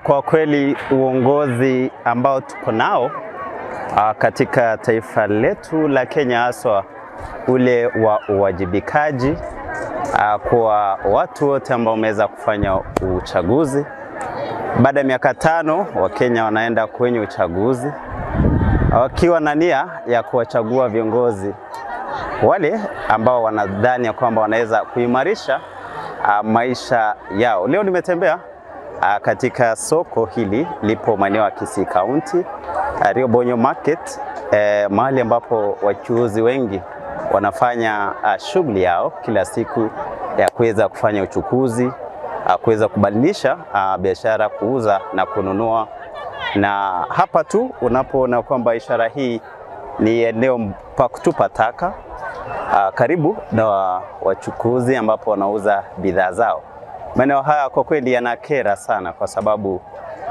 Kwa kweli uongozi ambao tuko nao katika taifa letu la Kenya, haswa ule wa uwajibikaji kwa watu wote ambao wameweza kufanya uchaguzi. Baada ya miaka 5 Wakenya wanaenda kwenye uchaguzi wakiwa na nia ya kuwachagua viongozi wale ambao wanadhani ya kwamba wanaweza kuimarisha maisha yao. Leo nimetembea katika soko hili lipo maeneo ya Kisii County, Riobonyo Market, mahali ambapo wachuuzi wengi wanafanya shughuli yao kila siku ya kuweza kufanya uchukuzi, kuweza kubadilisha biashara, kuuza na kununua. Na hapa tu unapoona kwamba ishara hii ni eneo pa kutupa taka karibu na wachukuzi ambapo wanauza bidhaa zao. Maeneo haya kwa kweli yanakera sana, kwa sababu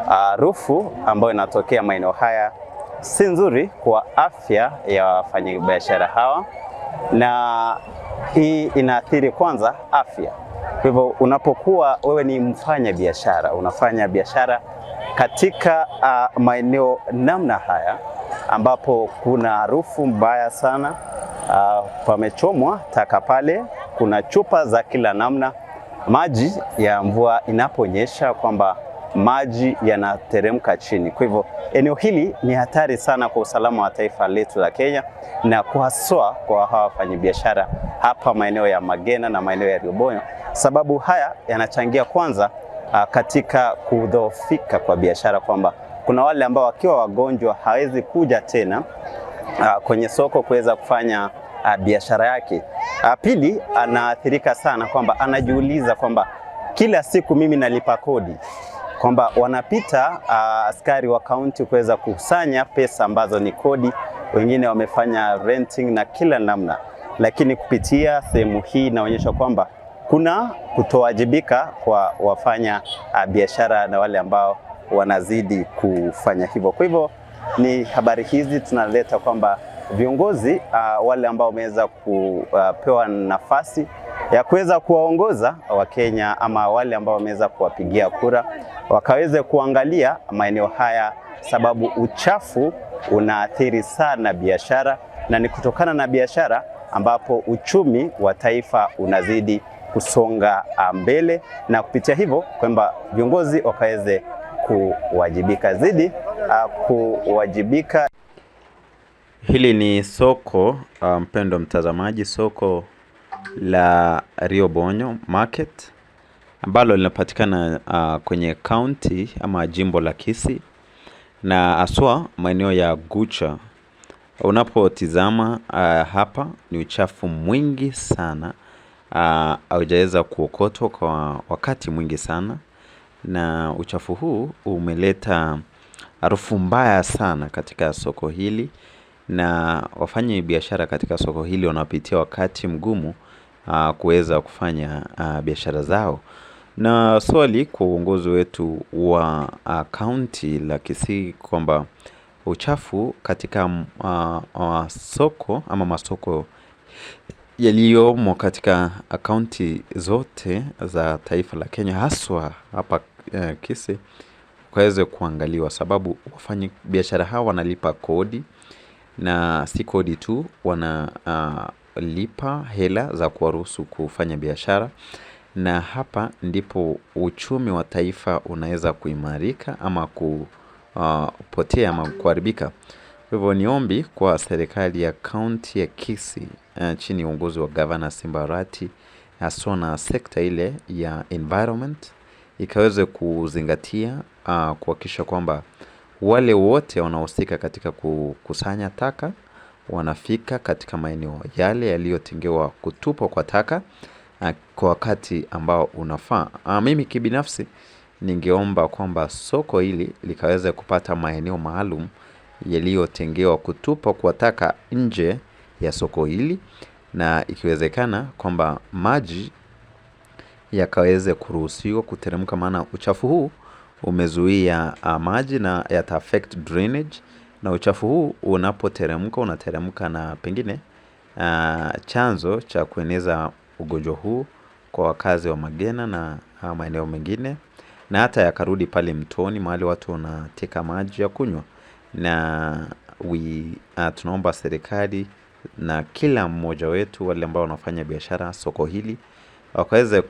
harufu ambayo inatokea maeneo haya si nzuri kwa afya ya wafanyabiashara hawa, na hii inaathiri kwanza afya. Kwa hivyo unapokuwa wewe ni mfanya biashara, unafanya biashara katika maeneo namna haya ambapo kuna harufu mbaya sana, pamechomwa taka pale, kuna chupa za kila namna, maji ya mvua inaponyesha kwamba maji yanateremka chini. Kwa hivyo eneo hili ni hatari sana kwa usalama wa taifa letu la Kenya, na haswa kwa hawa wafanyabiashara hapa maeneo ya Magena na maeneo ya Riobonyo, sababu haya yanachangia kwanza katika kudhoofika kwa biashara, kwamba kuna wale ambao wakiwa wagonjwa hawezi kuja tena kwenye soko kuweza kufanya biashara yake. Pili, anaathirika sana kwamba anajiuliza kwamba kila siku mimi nalipa kodi, kwamba wanapita askari wa kaunti kuweza kukusanya pesa ambazo ni kodi, wengine wamefanya renting na kila namna, lakini kupitia sehemu hii inaonyesha kwamba kuna kutowajibika kwa wafanya biashara na wale ambao wanazidi kufanya hivyo. Kwa hivyo ni habari hizi tunaleta kwamba viongozi wale ambao wameweza kupewa nafasi ya kuweza kuwaongoza Wakenya, ama wale ambao wameweza kuwapigia kura, wakaweze kuangalia maeneo haya, sababu uchafu unaathiri sana biashara, na ni kutokana na biashara ambapo uchumi wa taifa unazidi kusonga mbele, na kupitia hivyo kwamba viongozi wakaweze kuwajibika zidi kuwajibika. Hili ni soko mpendo mtazamaji, soko la Riobonyo Market ambalo linapatikana kwenye county ama jimbo la Kisii, na aswa maeneo ya Gucha. Unapotizama hapa ni uchafu mwingi sana, haujaweza kuokotwa kwa wakati mwingi sana, na uchafu huu umeleta harufu mbaya sana katika soko hili, na wafanya biashara katika soko hili wanapitia wakati mgumu kuweza kufanya biashara zao. Na swali kwa uongozi wetu wa kaunti la Kisii kwamba uchafu katika soko ama masoko yaliyomo katika kaunti zote za taifa la Kenya, haswa hapa Kisii, kaweze kuangaliwa, sababu wafanya biashara hawa wanalipa kodi, na si kodi tu, wanalipa hela za kuwaruhusu kufanya biashara, na hapa ndipo uchumi wa taifa unaweza kuimarika ama kupotea ama kuharibika. Kwa hivyo niombi kwa serikali ya kaunti ya Kisii chini uongozi wa Governor Simbarati, haswa na sekta ile ya environment, ikaweze kuzingatia kuhakikisha kwamba wale wote wanaohusika katika kukusanya taka wanafika katika maeneo yale yaliyotengewa kutupwa kwa taka kwa wakati ambao unafaa. Mimi kibinafsi ningeomba kwamba soko hili likaweze kupata maeneo maalum yaliyotengewa kutupa kwa taka nje ya soko hili, na ikiwezekana kwamba maji yakaweze kuruhusiwa kuteremka, maana uchafu huu umezuia maji na yata affect drainage, na uchafu huu unateremka na pengine chanzo cha kueneza ugonjwa huu kwa wakazi wa Magena na maeneo mengine. na hata yakarudi pale mtoni mahali watu wanateka maji ya kunywa. Na tunaomba serikali na kila mmoja wetu, wale ambao wanafanya biashara soko hili, wakaweze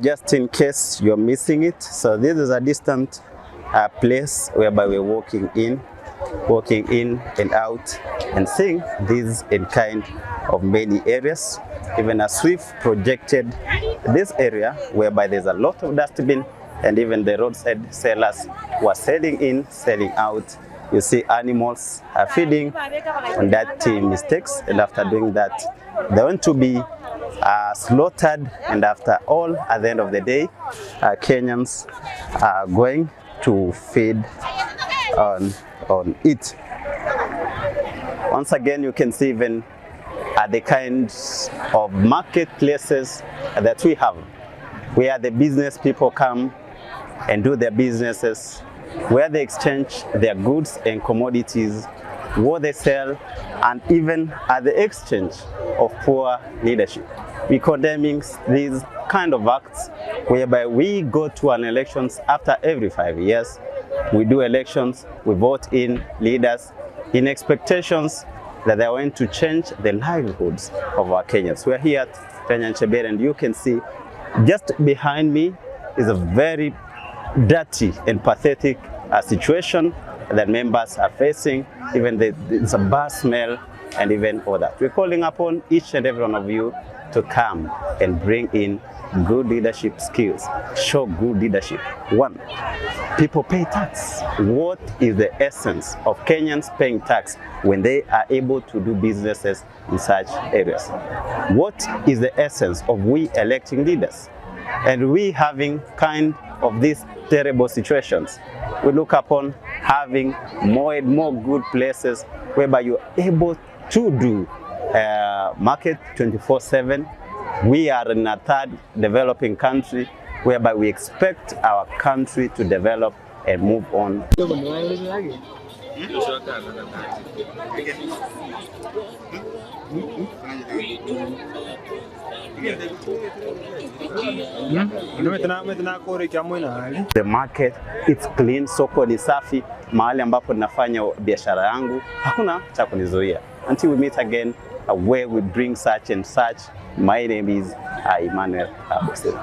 just in case you're missing it, so this is a distant place whereby we're walking in and out and seeing these in kind of many areas. Even as we've projected this area whereby there's a lot of dustbin, and even the roadside sellers who are selling in, selling out. You see animals are feeding on dirty mistakes, and after doing that, they want to be slaughtered, and after all, at the end of the day, Kenyans are going to feed on it. Once again, you can see even the kinds of marketplaces that we have, where the business people come and do their businesses, where they exchange their goods and commodities, what they sell, and even at the exchange of poor leadership. We condemning these kind of acts whereby we go to an elections after every 5 years. We do elections, we vote in leaders in expectations that they are going to change the livelihoods of our Kenyans. We are here at Chebet, and you can see just behind me is a very dirty and pathetic situation that members are facing. Even there's a bad smell and even all that. We're calling upon each and every one of you to come and bring in good leadership skills. Show good leadership. One, people pay tax. What is the essence of Kenyans paying tax when they are able to do businesses in such areas? What is the essence of we electing leaders and we having kind of these terrible situations? We look upon having more and more good places whereby you're able to do market 24/7. We are in a third developing country whereby we expect our country to develop and move on. The market, it's clean, soko ni safi, mahali ambapo ninafanya biashara yangu hakuna cha kunizuia. Until we meet again, where we bring such and such. My name is Emmanuel Abosela.